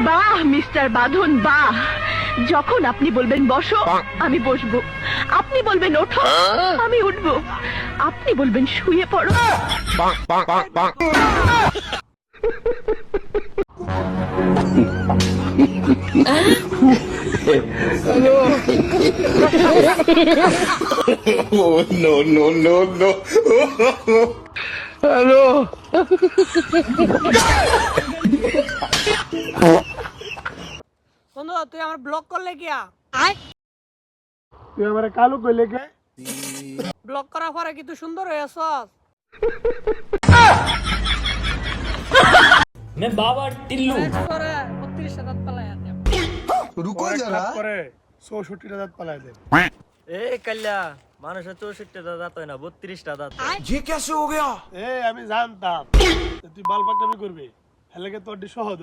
বাহ মিস্টার বাঁধন বাহ, যখন আপনি বলবেন বসো আমি বসবো, আপনি বলবেন ওঠো আমি উঠবো, আপনি বলবেন শুয়ে পড়ো। Oh, no, no, no, no. Hello. বন্ধু তুই আমার ব্লক করলে কিয়া? তুই আমারে কালো কইলে কে? ব্লক করার পরে কি তুই সুন্দর হয়ে আসছস? मैं बाबा टिल्लू 32 দাঁত পালাই আছে। রুকো যারা করে 64টা দাঁত পালায় দে। এ কাল্লা মানুষের 64টা দাঁত হয় না 32টা দাঁত। আমি জানতাম যে তুই বাল পাকনামি করবি, হেলেকে তোর সহজ